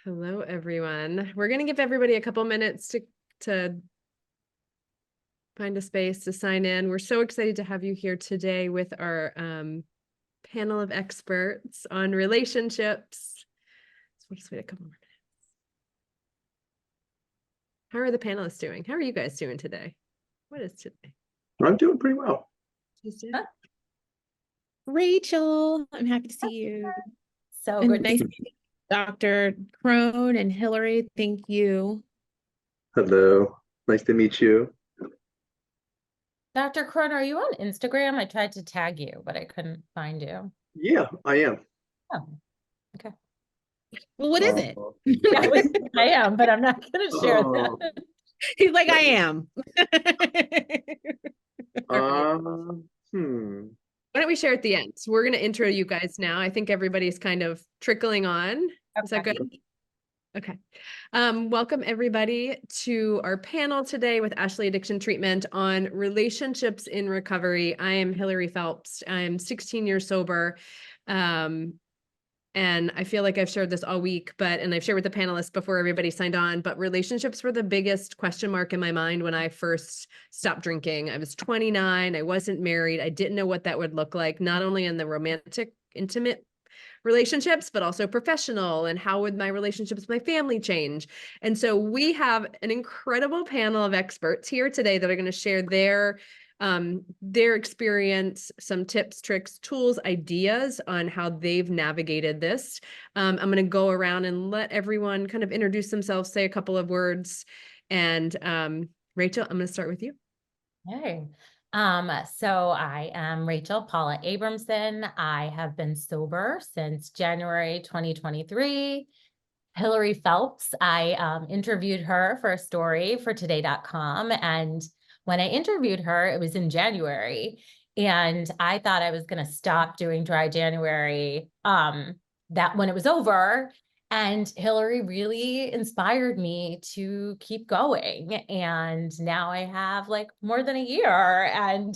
Hello, everyone. We're going to give everybody a couple minutes to find a space to sign in. We're so excited to have you here today with our panel of experts on relationships. So we'll just wait a couple more minutes. How are the panelists doing? How are you guys doing today? What is today? I'm doing pretty well. Tuesday? Rachel, I'm happy to see you. So And good. nice to meet you, Dr. Crone and Hillary. Thank you. Hello. Nice to meet you. Dr. Crone, are you on Instagram? I tried to tag you, but I couldn't find you. Yeah, I am. Oh, okay. Well, what is it? I am, but I'm not going to share Oh. that. He's like, I am. Why don't we share at the end? So we're going to intro you guys now. I think everybody's kind of trickling on. Is that good? Okay. Welcome everybody to our panel today with Ashley Addiction Treatment on relationships in recovery. I am Hillary Phelps. I'm 16 years sober. And I feel like I've shared this all week, and I've shared with the panelists before everybody signed on, but relationships were the biggest question mark in my mind when I first stopped drinking. I was 29. I wasn't married. I didn't know what that would look like, not only in the romantic, intimate relationships, but also professional, and how would my relationships with my family change? And so we have an incredible panel of experts here today that are going to share their experience, some tips, tricks, tools, ideas on how they've navigated this. I'm going to go around and let everyone kind of introduce themselves, say a couple of words. And Rachel, I'm going to start with you. Hey. So I am Rachel Paula Abramson. I have been sober since January 2023. Hillary Phelps, I interviewed her for a story for today.com. And when I interviewed her, it was in January. And I thought I was going to stop doing dry January that when it was over. And Hillary really inspired me to keep going. And now I have like more than a year. And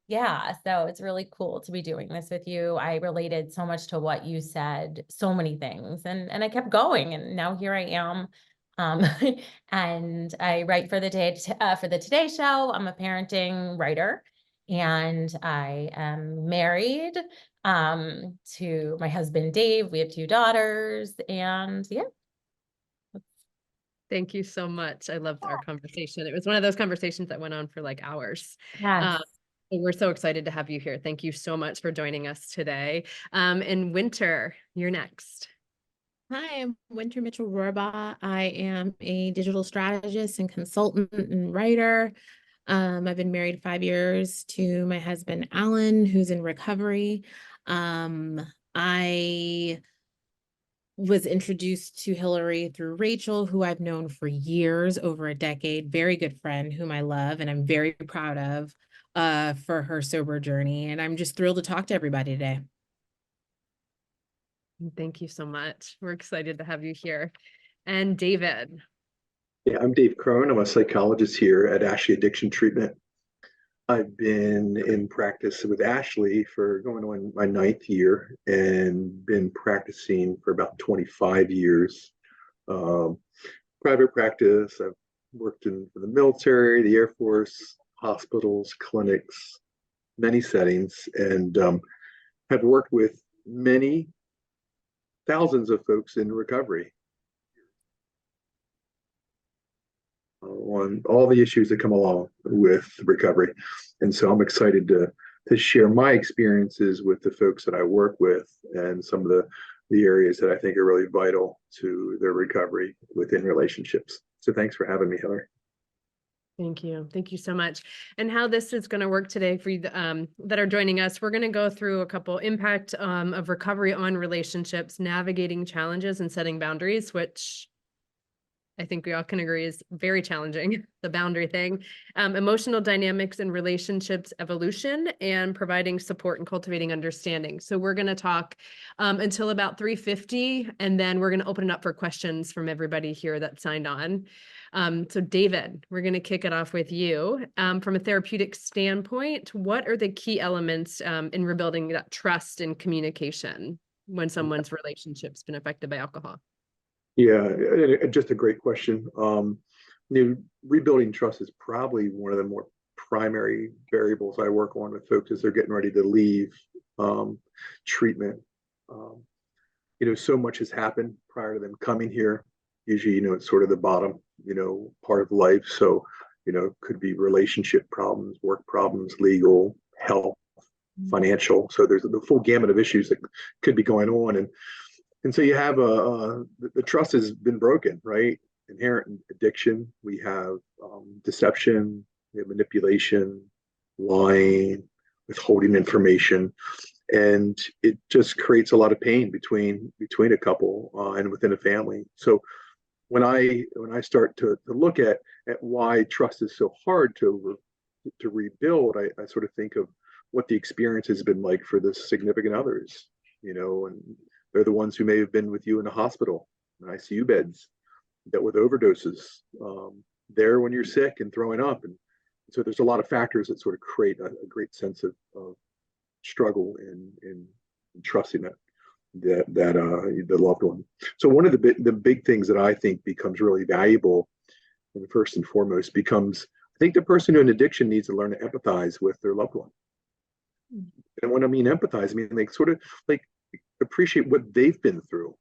yeah, so it's really cool to be doing this with you. I related so much to what you said, so many things, and I kept going, and now here I am. And I write for the Today Show. I'm a parenting writer, and I am married to my husband Dave. We have 2 daughters, and yeah. Thank you so much. I loved our conversation. It was one of those conversations that went on for like hours. Yes. We're so excited to have you here. Thank you so much for joining us today. And Winter, you're next. Hi, I'm Winter Mitchell-Rohrbaugh. I am a digital strategist and consultant and writer. I've been married 5 years to my husband, Alan, who's in recovery. I was introduced to Hillary through Rachel, who I've known for years, over a decade, very good friend whom I love and I'm very proud of for her sober journey. And I'm just thrilled to talk to everybody today. Thank you so much. We're excited to have you here. And David. Yeah, I'm Dave Crone. I'm a psychologist here at Ashley Addiction Treatment. I've been in practice with Ashley for going on my 9th year and been practicing for about 25 years. Private practice. I've worked for the military, the Air Force, hospitals, clinics, many settings, and have worked with many thousands of folks in recovery on all the issues that come along with recovery. And so I'm excited to share my experiences with the folks that I work with and some of the areas that I think are really vital to their recovery within relationships. So thanks for having me, Hillary. Thank you. Thank you so much. And how this is going to work today for you that are joining us, we're going to go through a couple impact of recovery on relationships, navigating challenges and setting boundaries, which I think we all can agree is very challenging, the boundary thing, emotional dynamics and relationships evolution, and providing support and cultivating understanding. So we're going to talk until about 3:50, and then we're going to open it up for questions from everybody here that signed on. So David, we're going to kick it off with you. From a therapeutic standpoint, what are the key elements in rebuilding that trust and communication when someone's relationship's been affected by alcohol? Yeah, just a great question. Rebuilding trust is probably one of the more primary variables I work on with folks as they're getting ready to leave um, treatment. Um, so much has happened prior to them coming here. Usually, it's sort of the bottom, part of life. So, could be relationship problems, work problems, legal, health, financial. So there's the full gamut of issues that could be going on. And so you have the trust has been broken, right? Inherent in addiction. We have deception, we have manipulation, lying, withholding information, and it just creates a lot of pain between a couple and within a family. So when I start to look at why trust is so hard to rebuild, I sort of think of what the experience has been like for the significant others, and they're the ones who may have been with you in the hospital, in ICU beds, dealt with overdoses, there when you're sick and throwing up. And so there's a lot of factors that sort of create a great sense of struggle in trusting the loved one. So one of the big things that I think becomes really valuable, and first and foremost, becomes, I think the person in addiction needs to learn to empathize with their loved one. And when I mean empathize, I mean like sort of like appreciate what they've been through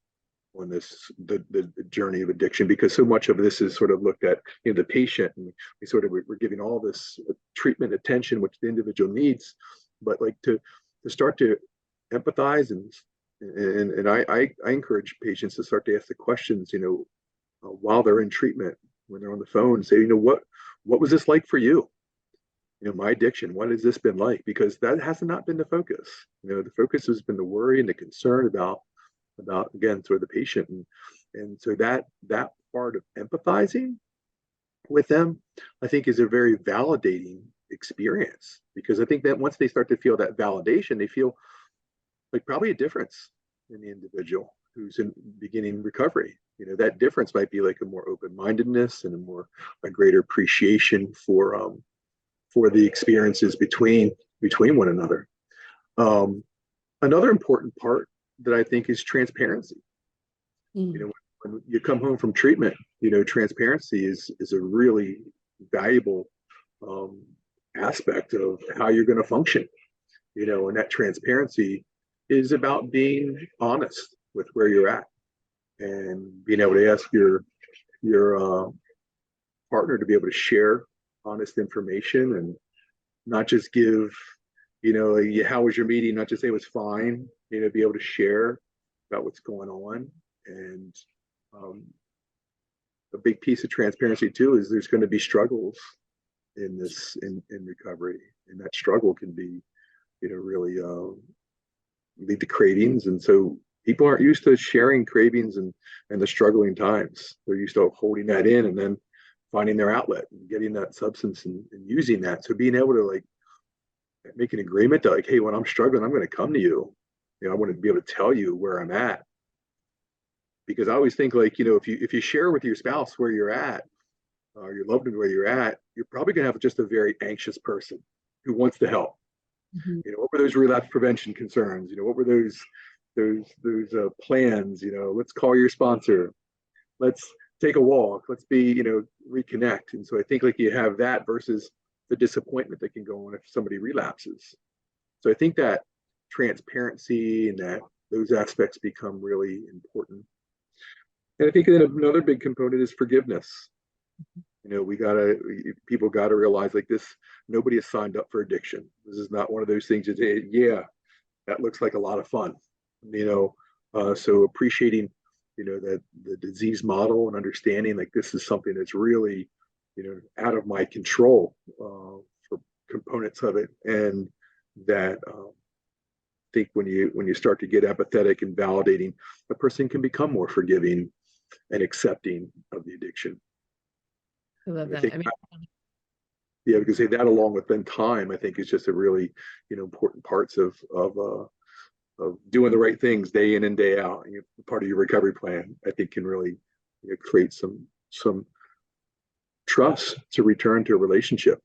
on the journey of addiction, because so much of this is sort of looked at the patient, and we're giving all this treatment attention which the individual needs, but like to start to empathize and I encourage patients to start to ask the questions, while they're in treatment, when they're on the phone, say, what was this like for you? My addiction, what has this been like? Because that has not been the focus. The focus has been the worry and the concern about again, sort of the patient. And so that part of empathizing with them, I think, is a very validating experience, because I think that once they start to feel that validation, they feel like probably a difference in the individual who's in beginning recovery. That difference might be like a more open-mindedness and a greater appreciation for the experiences between one another. Another important part that I think is transparency. When you come home from treatment, transparency is a really valuable aspect of how you're going to function. And that transparency is about being honest with where you're at and being able to ask your partner to be able to share honest information and not just give, how was your meeting? Not just say it was fine, be able to share about what's going on. And a big piece of transparency too is there's going to be struggles in recovery, and that struggle can be, really lead to cravings. And so people aren't used to sharing cravings and the struggling times. They're used to holding that in and then finding their outlet and getting that substance and using that. So being able to like make an agreement to like, hey, when I'm struggling, I'm going to come to you. I want to be able to tell you where I'm at. Because I always think like, if you share with your spouse where you're at, or your loved one where you're at, you're probably going to have just a very anxious person who wants to help. What were those relapse prevention concerns? What were those plans? Let's call your sponsor. Let's take a walk. Let's be, reconnect. And so I think like you have that versus the disappointment that can go on if somebody relapses. So I think that transparency and that those aspects become really important. And I think that another big component is forgiveness. People gotta realize like this, nobody has signed up for addiction. This is not one of those things that say, yeah, that looks like a lot of fun. So appreciating, that the disease model and understanding like this is something that's really, out of my control for components of it. And that I think when you start to get empathetic and validating, a person can become more forgiving and accepting of the addiction. I love that. Yeah, because that along with then time, I think is just a really, important parts of doing the right things day in and day out. Part of your recovery plan, I think, can really create some trust to return to a relationship.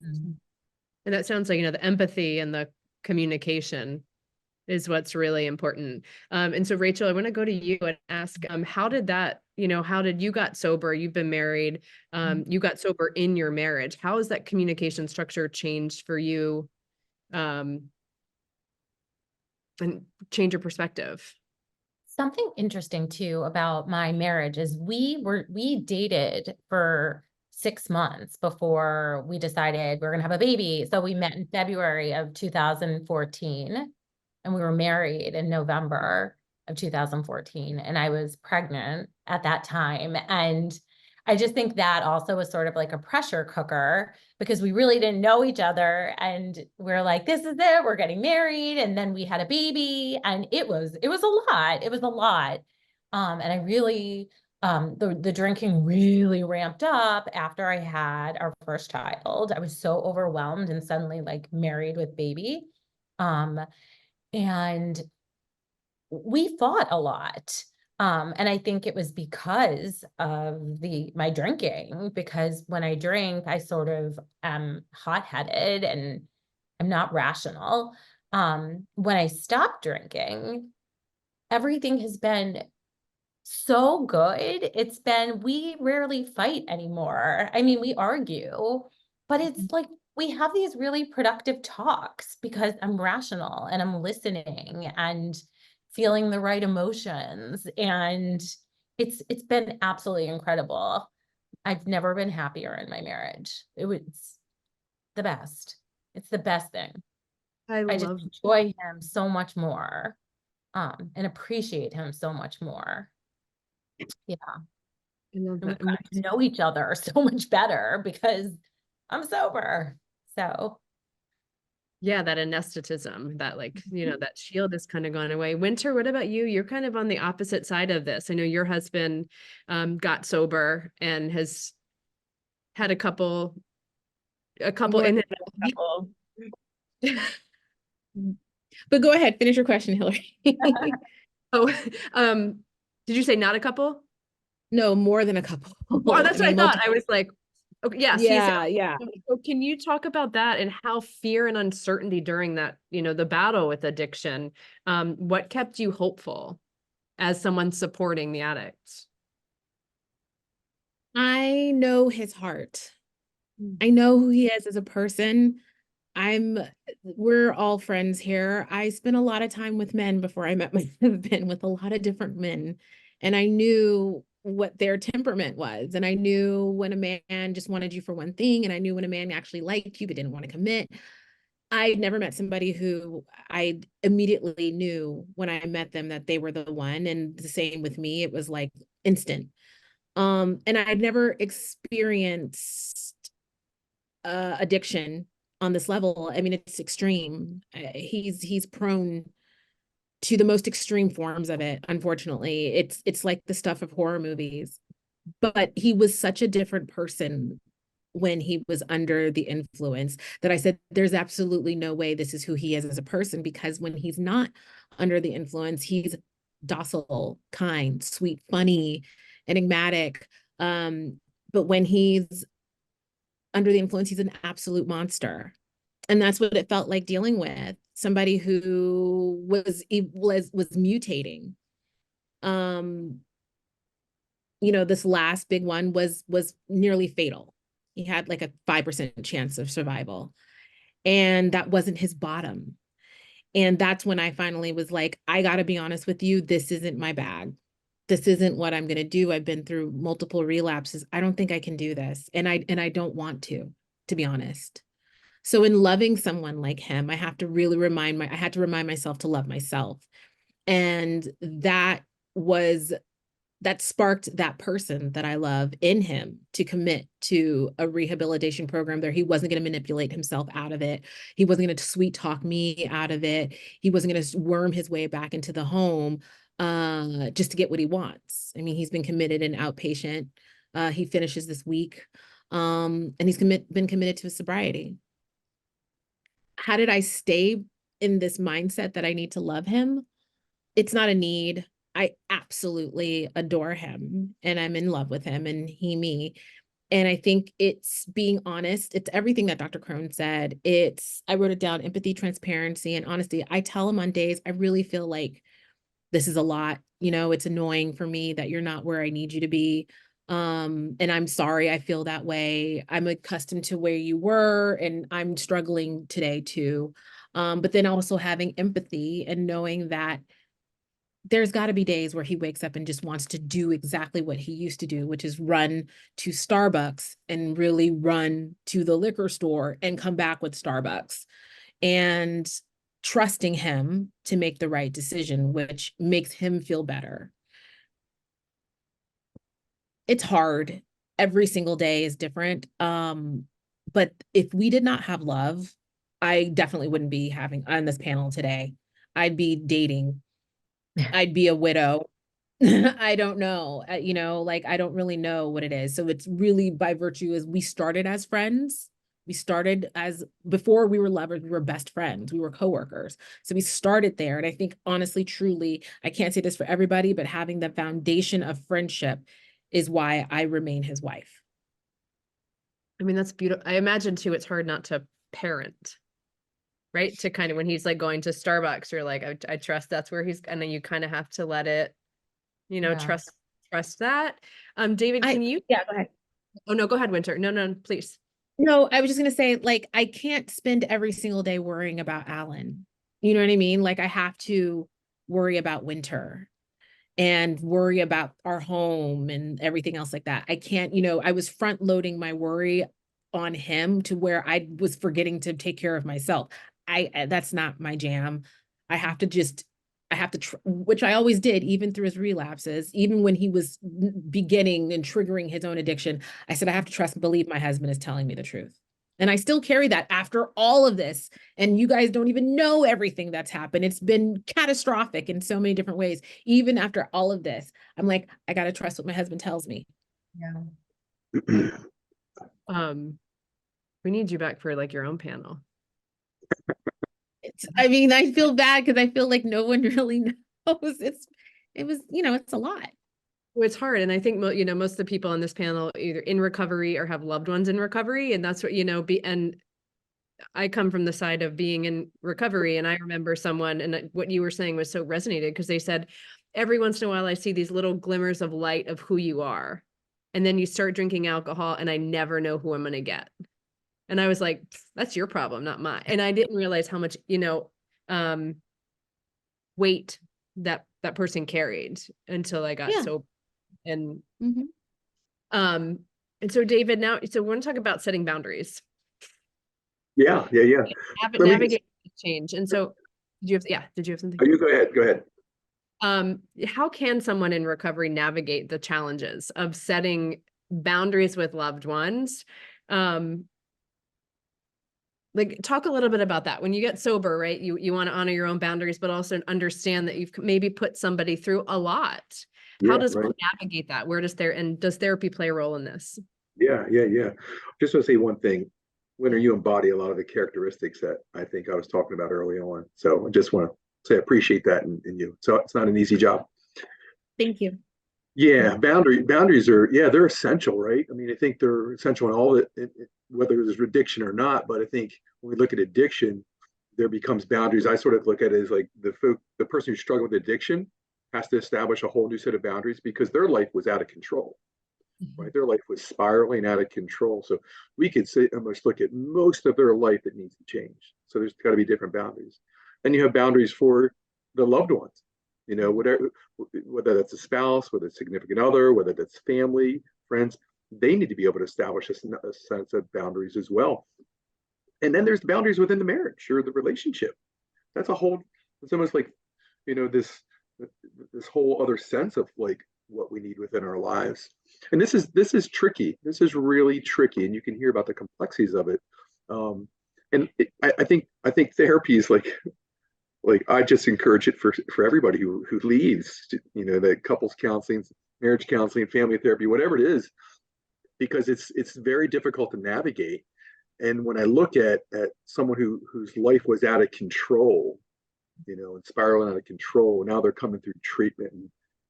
And that sounds like, the empathy and the communication is what's really important. And so Rachel, I want to go to you and ask, how did that, how did you got sober? You've been married, you got sober in your marriage. How has that communication structure changed for you? And change your perspective? Something interesting too about my marriage is we dated for 6 months before we decided we're gonna have a baby. So we met in February of 2014 and we were married in November of 2014, and I was pregnant at that time. And I just think that also was sort of like a pressure cooker because we really didn't know each other, and we're like, this is it, we're getting married. And then we had a baby, and it was a lot. It was a lot. And I really, the drinking really ramped up after I had our first child. I was so overwhelmed and suddenly like married with baby. And we fought a lot. And I think it was because of my drinking, because when I drink, I sort of am hot-headed and I'm not rational. When I stopped drinking, everything has been so good. We rarely fight anymore. I mean, we argue, but it's like we have these really productive talks because I'm rational and I'm listening and feeling the right emotions. And it's been absolutely incredible. I've never been happier in my marriage. It was the best. It's the best thing. I just enjoy him so much more, and appreciate him so much more. Yeah. I love And we that. got to know each other so much better because I'm sober. So Yeah, that anesthetism, that like, that shield is kind of gone away. Winter, what about you? You're kind of on the opposite side of this. I know your husband got sober and has had a couple More in than a couple. But go ahead, finish your question, Hillary. Oh, did you say not a couple? No, more than a couple. Oh, that's what I thought. multiple. I was like, okay, yes, Yeah. so can you talk about that and how fear and uncertainty during that, the battle with addiction, what kept you hopeful as someone supporting the addicts? I know his heart. I know who he is as a person. We're all friends here. I spent a lot of time with men before I met my husband, with a lot of different men. And I knew what their temperament was. And I knew when a man just wanted you for one thing. And I knew when a man actually liked you, but didn't want to commit. I'd never met somebody who I immediately knew when I met them that they were the one. And the same with me. It was like instant. And I'd never experienced addiction on this level. I mean, it's extreme. He's prone to the most extreme forms of it. Unfortunately, it's like the stuff of horror movies. But he was such a different person when he was under the influence that I said, there's absolutely no way this is who he is as a person, because when he's not under the influence, he's docile, kind, sweet, funny, enigmatic. But when he's under the influence, he's an absolute monster. And that's what it felt like dealing with somebody who was mutating. This last big one was nearly fatal. He had like a 5% chance of survival. And that wasn't his bottom. And that's when I finally was like, I got to be honest with you. This isn't my bag. This isn't what I'm going to do. I've been through multiple relapses. I don't think I can do this. And I don't want to be honest. So in loving someone like him, I have to really I had to remind myself to love myself. And that sparked that person that I love in him to commit to a rehabilitation program there. He wasn't going to manipulate himself out of it. He wasn't going to sweet talk me out of it. He wasn't going to worm his way back into the home just to get what he wants. I mean, he's been committed in outpatient. He finishes this week. And he's been committed to his sobriety. How did I stay in this mindset that I need to love him? It's not a need. I absolutely adore him and I'm in love with him and he me. And I think it's being honest. It's everything that Dr. Crone said. I wrote it down, empathy, transparency, and honesty. I tell him on days I really feel like this is a lot, it's annoying for me that you're not where I need you to be. And I'm sorry I feel that way. I'm accustomed to where you were, and I'm struggling today too. But then also having empathy and knowing that there's got to be days where he wakes up and just wants to do exactly what he used to do, which is run to Starbucks and really run to the liquor store and come back with Starbucks, and trusting him to make the right decision, which makes him feel better. It's hard. Every single day is different. But if we did not have love, I definitely wouldn't be having on this panel today. I'd be dating. I'd be a widow. I don't know. I don't really know what it is. So it's really by virtue as we started as friends. We started as, before we were lovers, we were best friends. We were coworkers. So we started there. And I think honestly, truly, I can't say this for everybody, but having the foundation of friendship is why I remain his wife. I mean, that's beautiful. I imagine too, it's hard not to parent, right? To kind of, when he's like going to Starbucks, you're like, I trust that's where he's, and then you kind of have to let it, Yeah. trust that. David, can you? Yeah, go ahead. Oh, no, go ahead, Winter. No, please. No, I was just going to say, I can't spend every single day worrying about Alan. You know what I mean? Like, I have to worry about Winter and worry about our home and everything else like that. I can't, I was front loading my worry on him to where I was forgetting to take care of myself. That's not my jam. I have to, which I always did, even through his relapses, even when he was beginning and triggering his own addiction. I said, I have to trust and believe my husband is telling me the truth. And I still carry that after all of this. And you guys don't even know everything that's happened. It's been catastrophic in so many different ways. Even after all of this, I'm like, I got to trust what my husband tells me. Yeah. We need you back for like your own panel. I feel bad because I feel like no one really knows. It's a lot. Well, it's hard. And I think, most of the people on this panel either in recovery or have loved ones in recovery. And that's what, and I come from the side of being in recovery. And I remember someone, and what you were saying was so resonated, because they said, every once in a while, I see these little glimmers of light of who you are. And then you start drinking alcohol and I never know who I'm going to get. And I was like, that's your problem, not mine. And I didn't realize how much, weight that person carried until I got sober. And, and so David, now, so we want to talk about setting boundaries. Yeah. Navigate change. And so did you have something? Oh, you go ahead. How can someone in recovery navigate the challenges of setting boundaries with loved ones? Like, talk a little bit about that. When you get sober, right? You want to honor your own boundaries, but also understand that you've maybe put somebody through a lot. How does one navigate that? Does therapy play a role in this? Yeah. Just want to say one thing. Winter, you embody a lot of the characteristics that I think I was talking about early on. So I just want to say I appreciate that in you. So it's not an easy job. Thank you. Yeah, boundaries are, they're essential, right? I mean, I think they're essential in all whether there's addiction or not. But I think when we look at addiction, there becomes boundaries. I sort of look at it as like the person who's struggling with addiction has to establish a whole new set of boundaries because their life was out of control, right? Their life was spiraling out of control. So we could say almost look at most of their life that needs to change. So there's got to be different boundaries. Then you have boundaries for the loved ones. Whether that's a spouse, whether it's significant other, whether that's family, friends, they need to be able to establish a sense of boundaries as well. And then there's the boundaries within the marriage or the relationship. It's almost like, this whole other sense of like what we need within our lives. And this is tricky. This is really tricky. And you can hear about the complexities of it. I think therapy is like I just encourage it for everybody who leaves, the couples counseling, marriage counseling, family therapy, whatever it is, because it's very difficult to navigate. And when I look at someone whose life was out of control, and spiraling out of control, now they're coming through treatment, and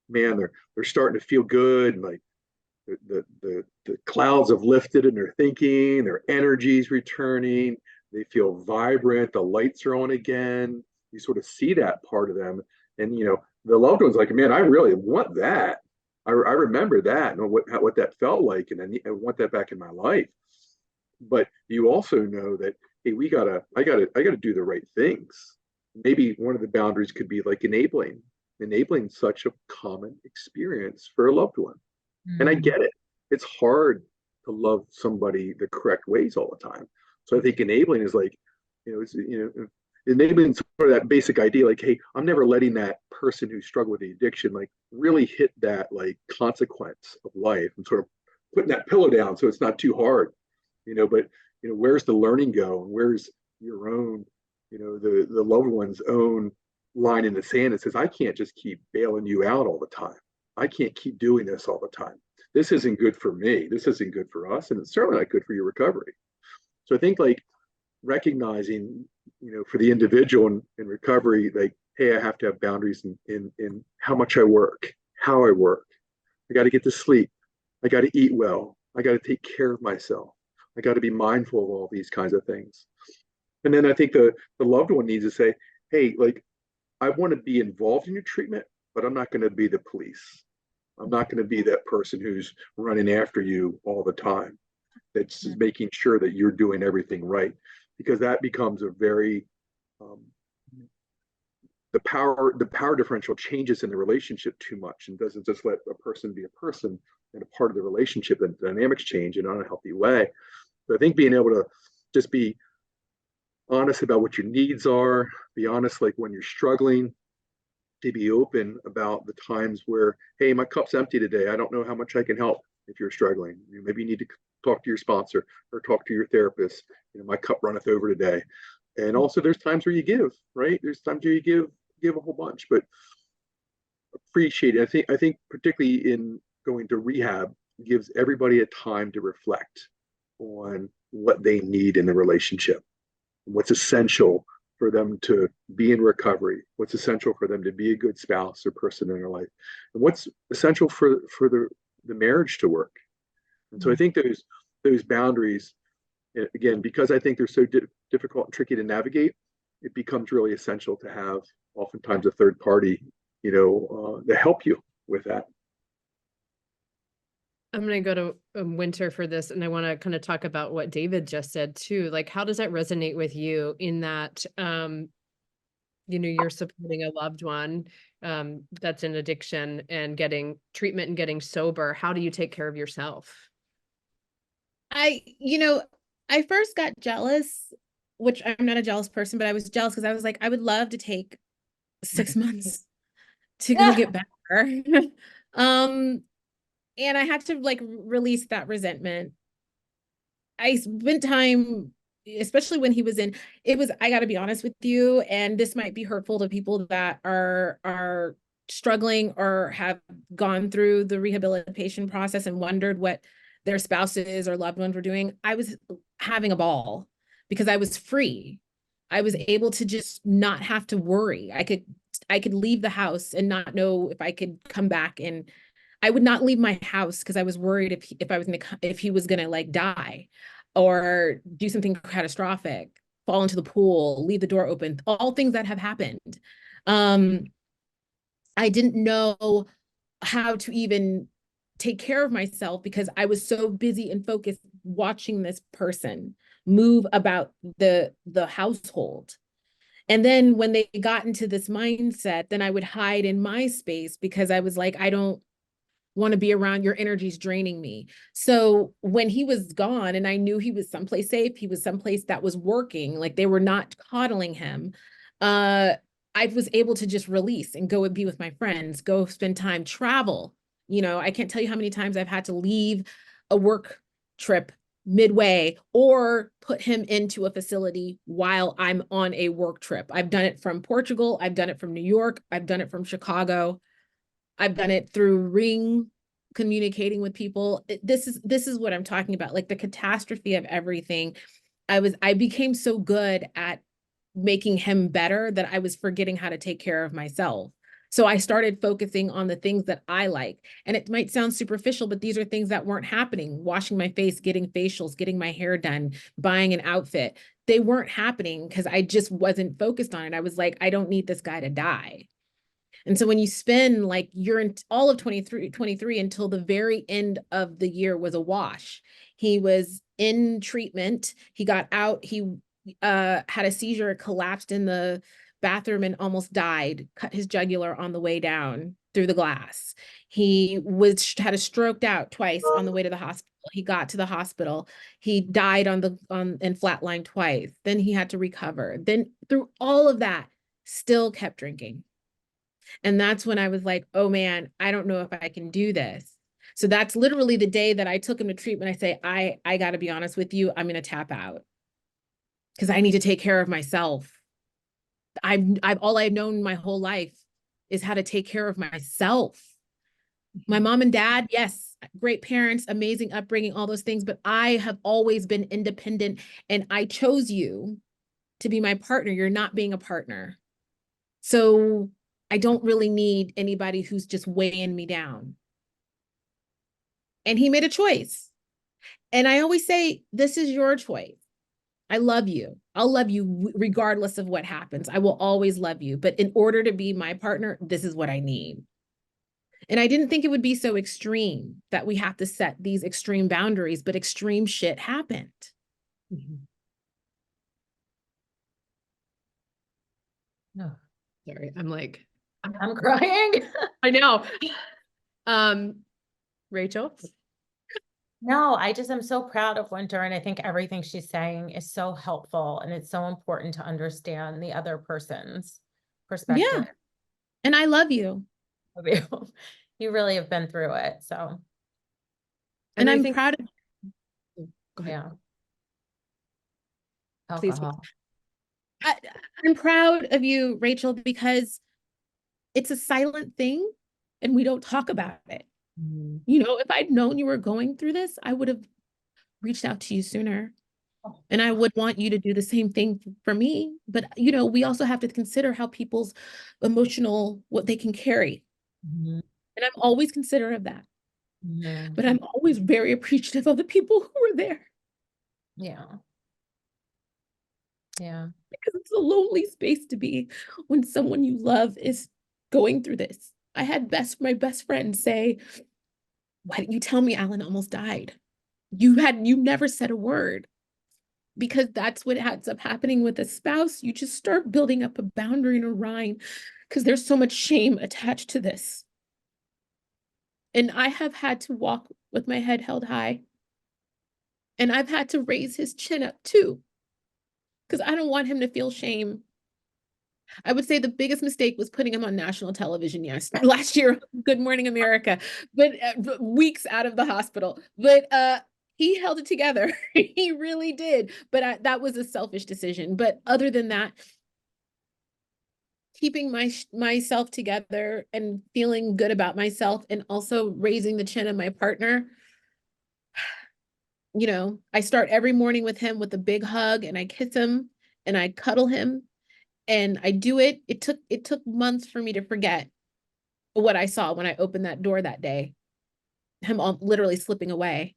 man, they're starting to feel good, and like the clouds have lifted and they're thinking, their energy's returning, they feel vibrant, the lights are on again. You sort of see that part of them. And, the loved one's like, man, I really want that. I remember that and what that felt like. And I want that back in my life. But you also know that, hey, I gotta do the right things. Maybe one of the boundaries could be like enabling such a common experience for a loved one. And I get it. It's hard to love somebody the correct ways all the time. So I think enabling is like, enabling sort of that basic idea, like, hey, I'm never letting that person who struggled with the addiction, like really hit that like consequence of life and sort of putting that pillow down so it's not too hard, but where's the learning go and where's your own, the loved one's own line in the sand that says, I can't just keep bailing you out all the time. I can't keep doing this all the time. This isn't good for me. This isn't good for us. And it's certainly not good for your recovery. So I think like recognizing, for the individual in recovery, like, hey, I have to have boundaries in how much I work, how I work. I got to get to sleep. I got to eat well. I got to take care of myself. I got to be mindful of all these kinds of things. And then I think the loved one needs to say, hey, like, I want to be involved in your treatment, but I'm not going to be the police. I'm not going to be that person who's running after you all the time. That's making sure that you're doing everything right, because that becomes a very the power differential changes in the relationship too much and doesn't just let a person be a person and a part of the relationship. The dynamics change in an unhealthy way. But I think being able to just be honest about what your needs are, be honest like when you're struggling, to be open about the times where, hey, my cup's empty today. I don't know how much I can help if you're struggling. Maybe you need to talk to your sponsor or talk to your therapist. My cup runneth over today. And also there's times where you give, right? There's times where you give a whole bunch, but appreciate it. I think particularly in going to rehab gives everybody a time to reflect on what they need in the relationship, what's essential for them to be in recovery, what's essential for them to be a good spouse or person in their life, and what's essential for the marriage to work. And so I think those boundaries, again, because I think they're so difficult and tricky to navigate, it becomes really essential to have oftentimes a third party, to help you with that. I'm going to go to Winter for this, and I want to kind of talk about what David just said too. Like, how does that resonate with you in that, you're supporting a loved one that's in addiction and getting treatment and getting sober? How do you take care of yourself? I first got jealous, which I'm not a jealous person, but I was jealous because I was like, I would love to take 6 months to go get better. And I had to like release that resentment. I spent time, especially when he was in, I got to be honest with you, and this might be hurtful to people that are struggling or have gone through the rehabilitation process and wondered what their spouses or loved ones were doing. I was having a ball because I was free. I was able to just not have to worry. I could leave the house and not know if I could come back, and I would not leave my house because I was worried if he was gonna like die or do something catastrophic, fall into the pool, leave the door open, all things that have happened. I didn't know how to even take care of myself because I was so busy and focused watching this person move about the household. And then when they got into this mindset, then I would hide in my space because I was like, I don't want to be around, your energy's draining me. So when he was gone and I knew he was someplace safe, he was someplace that was working, like they were not coddling him, I was able to just release and go and be with my friends, go spend time, travel. I can't tell you how many times I've had to leave a work trip midway or put him into a facility while I'm on a work trip. I've done it from Portugal. I've done it from New York. I've done it from Chicago. I've done it through Ring, communicating with people. This is what I'm talking about, like the catastrophe of everything. I became so good at making him better that I was forgetting how to take care of myself. So I started focusing on the things that I like. And it might sound superficial, but these are things that weren't happening. Washing my face, getting facials, getting my hair done, buying an outfit. They weren't happening because I just wasn't focused on it. I was like, I don't need this guy to die. And so when you spend like you're in all of 23 until the very end of the year was a wash. He was in treatment. He got out. He had a seizure, collapsed in the bathroom and almost died, cut his jugular on the way down through the glass. He had a stroked out twice on the way to the hospital. He got to the hospital. He died and flatlined twice. Then he had to recover. Then through all of that, still kept drinking. And that's when I was like, oh man, I don't know if I can do this. So that's literally the day that I took him to treatment. I say, I got to be honest with you. I'm going to tap out because I need to take care of myself. All I've known my whole life is how to take care of myself. My mom and dad, yes, great parents, amazing upbringing, all those things, but I have always been independent and I chose you to be my partner. You're not being a partner. So I don't really need anybody who's just weighing me down. And he made a choice. And I always say, this is your choice. I love you. I'll love you regardless of what happens. I will always love you. But in order to be my partner, this is what I need. And I didn't think it would be so extreme that we have to set these extreme boundaries, but extreme shit happened. No, Sorry, I'm like, I'm crying. I know. Rachel? No, I just am so proud of Winter, and I think everything she's saying is so helpful, and it's so important to understand the other person's perspective. Yeah. And I love you. Of you. You really have been through it, so And I I'm think- proud of Go ahead. yeah. Please. Alcohol. I'm proud of you, Rachel, because it's a silent thing and we don't talk about it. Mhm. You know, if I'd known you were going through this, I would have reached out to you sooner. And I would want you to do the same thing for me. But, you know, we also have to consider how people's what they can carry. Mhm. And I'm always considerate of that. Mhm. But I'm always very appreciative of the people who were there. Yeah. Yeah. Because it's a lonely space to be when someone you love is going through this. I had my best friend say, why didn't you tell me Alan almost died? You never said a word. Because that's what ends up happening with a spouse. You just start building up a boundary and a line because there's so much shame attached to this. And I have had to walk with my head held high. And I've had to raise his chin up too, because I don't want him to feel shame. I would say the biggest mistake was putting him on national television last year, Good Morning America, but weeks out of the hospital. But he held it together. He really did. But that was a selfish decision. But other than that, keeping myself together and feeling good about myself and also raising the chin of my partner. You know, I start every morning with him with a big hug and I kiss him and I cuddle him and I do it. It took months for me to forget what I saw when I opened that door that day. Him literally slipping away.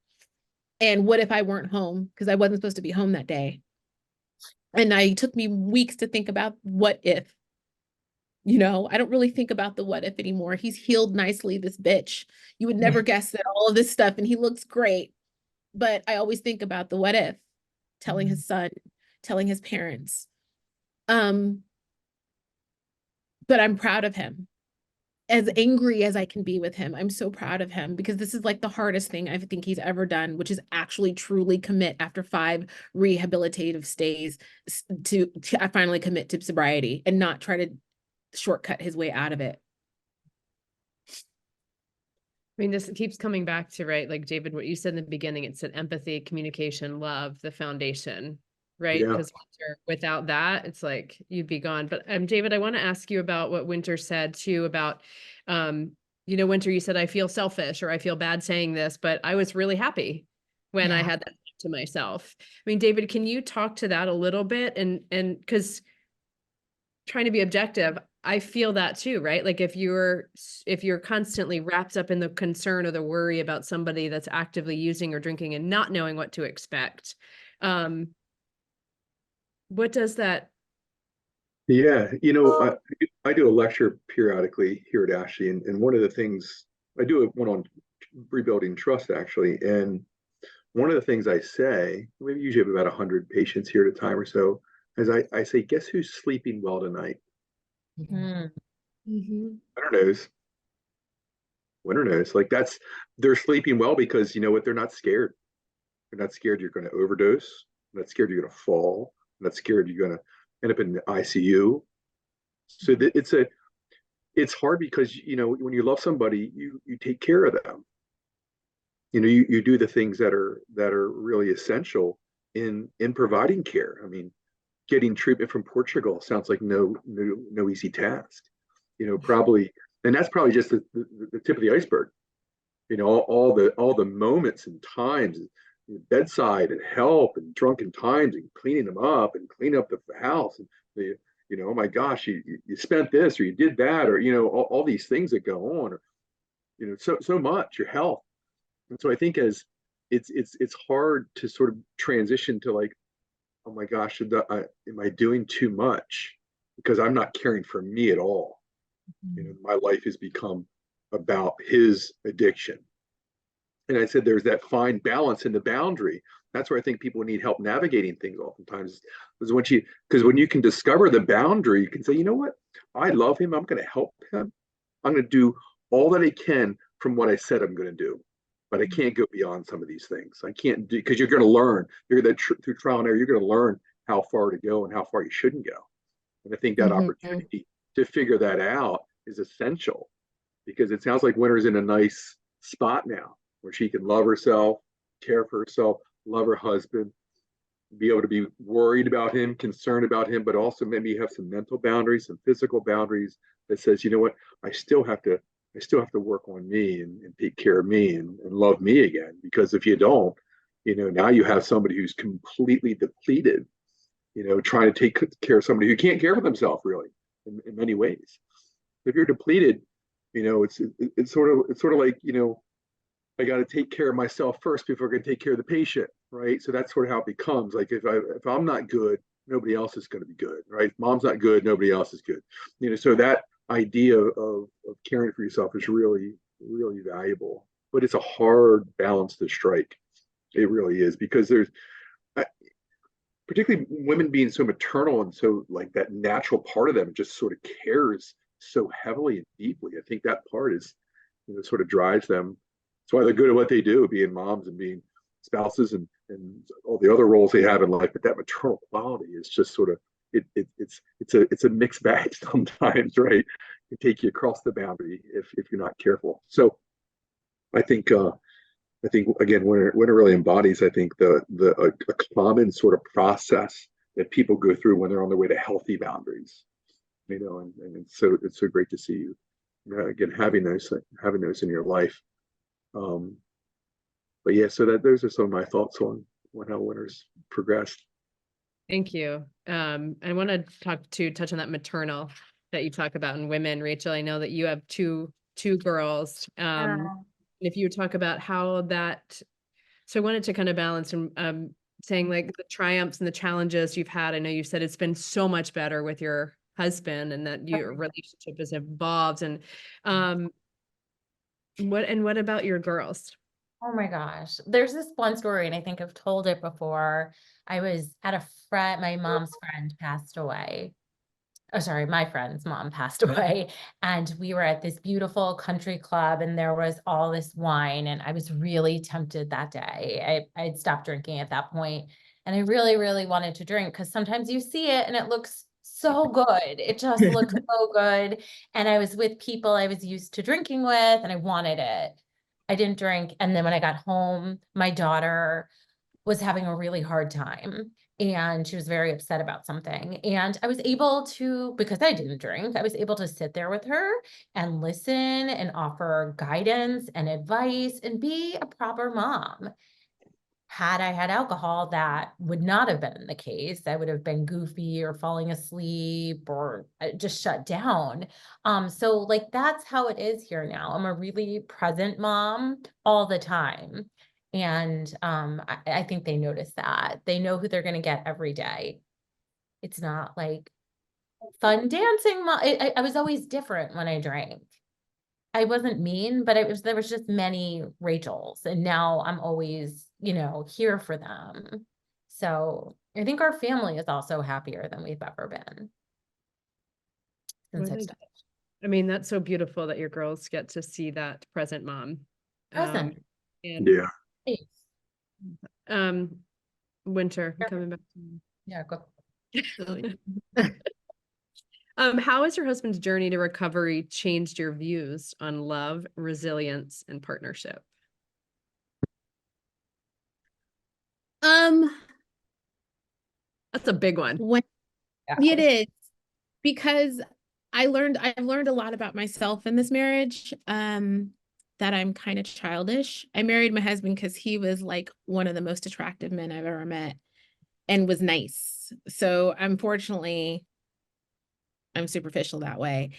And what if I weren't home? Because I wasn't supposed to be home that day. And it took me weeks to think about what if. You know, I don't really think about the what if anymore. He's healed nicely, this bitch. You would never guess that all of this stuff, and he looks great. But I always think about the what if, telling his son, telling his parents. But I'm proud of him. As angry as I can be with him, I'm so proud of him because this is like the hardest thing I think he's ever done, which is actually truly commit after 5 rehabilitative stays to finally commit to sobriety and not try to shortcut his way out of it. I mean, this keeps coming back to, right, like David, what you said in the beginning, it said empathy, communication, love, the foundation, right? Yeah. Because without that, it's like you'd be gone. But David, I want to ask you about what Winter said too about, you know, Winter, you said, I feel selfish or I feel bad saying this, but I was really happy when I had that to myself. I mean, David, can you talk to that a little bit? And because trying to be objective, I feel that too, right? Like if you're constantly wrapped up in the concern or the worry about somebody that's actively using or drinking and not knowing what to expect, um, what does that? Yeah, I do a lecture periodically here at Ashley, and one of the things I do one on rebuilding trust actually, and one of the things I say, we usually have about 100 patients here at a time or so, is I say, guess who's sleeping well tonight? Mhm. Mhm. Winner knows. Winner knows. Like they're sleeping well because you know what? They're not scared. They're not scared you're going to overdose. They're not scared you're going to fall. They're not scared you're going to end up in the ICU. So it's hard because when you love somebody, you take care of them. You do the things that are really essential in providing care. I mean, getting treatment from Portugal sounds like no easy task. Probably, and that's probably just the tip of the iceberg. All the moments and times, bedside and help and drunken times and cleaning them up and cleaning up the house and oh my gosh, you spent this or you did that or all these things that go on or so much your health. And so I think as it's hard to sort of transition to like, oh my gosh, am I doing too much because I'm not caring for me at all. My life has become about his addiction. And I said there's that fine balance in the boundary. That's where I think people need help navigating things oftentimes. Because when you can discover the boundary, you can say, you know what? I love him. I'm going to help him. I'm going to do all that I can from what I said I'm going to do. But I can't go beyond some of these things. I can't do because you're going to learn. Through trial and error, you're going to learn how far to go and how far you shouldn't go. And I think that opportunity to figure that out is essential because it sounds like Winter's in a nice spot now where she can love herself, care for herself, love her husband, be able to be worried about him, concerned about him, but also maybe have some mental boundaries, some physical boundaries that says, you know what, I still have to work on me and take care of me and love me again. Because if you don't, now you have somebody who's completely depleted, trying to take care of somebody who can't care for themselves really in many ways. If you're depleted, it's sort of like, I got to take care of myself first before I can take care of the patient, right? So that's sort of how it becomes. Like if I'm not good, nobody else is going to be good, right? If mom's not good, nobody else is good. So that idea of caring for yourself is really, really valuable. But it's a hard balance to strike. It really is because there's particularly women being so maternal and so like that natural part of them just sort of cares so heavily and deeply. I think that part is, sort of drives them. That's why they're good at what they do, being moms and being spouses and all the other roles they have in life. But that maternal quality is just sort of it's a mixed bag sometimes, right? It can take you across the boundary if you're not careful. So I think again, when it really embodies, I think a common sort of process that people go through when they're on their way to healthy boundaries, and it's so great to see you, again having those in your life. But yeah, so those are some of my thoughts on how Winter's progressed. Thank you. I want to touch on that maternal that you talk about in women. Rachel, I know that you have two girls. If you talk about how that, so I wanted to kind of balance and saying like the triumphs and the challenges you've had. I know you said it's been so much better with your husband and that your relationship has evolved. And what about your girls? Oh my gosh. There's this one story, and I think I've told it before. I was at my mom's friend passed away. Oh, sorry, my friend's mom passed away. And we were at this beautiful country club, and there was all this wine. And I was really tempted that day. I'd stopped drinking at that point, and I really, really wanted to drink because sometimes you see it and it looks so good. It just looks so good. And I was with people I was used to drinking with, and I wanted it. I didn't drink. And then when I got home, my daughter was having a really hard time and she was very upset about something. And I was able to, because I didn't drink, I was able to sit there with her and listen and offer guidance and advice and be a proper mom. had I had alcohol, that would not have been the case. I would have been goofy or falling asleep or just shut down. So like that's how it is here now. I'm a really present mom all the time. And I think they notice that. They know who they're going to get every day. It's not like fun dancing. I was always different when I drank. I wasn't mean, but there was just many Rachels, and now I'm always, here for them. So I think our family is also happier than we've ever been since I've Really? started. I mean, that's so beautiful that your girls get to see that present mom. Present. And Yeah. Winter, I'm Sure. coming back to you. Yeah, go. How has your husband's journey to recovery changed your views on love, resilience, and partnership? That's a big one. When Yeah. it is, because I've learned a lot about myself in this marriage, that I'm kind of childish. I married my husband because he was like one of the most attractive men I've ever met and was nice. So unfortunately, I'm superficial that way.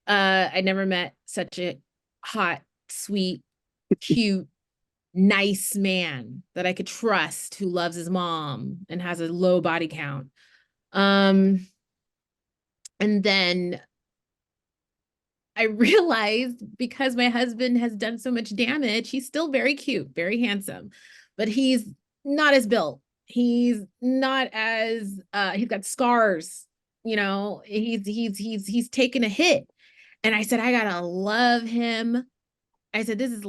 I never met such a hot, sweet, cute, nice man that I could trust, who loves his mom and has a low body count. And then I realized, because my husband has done so much damage, he's still very cute, very handsome, but he's not as built. He's not as he's got scars, he's taken a hit. And I said, I gotta love him. I said, this is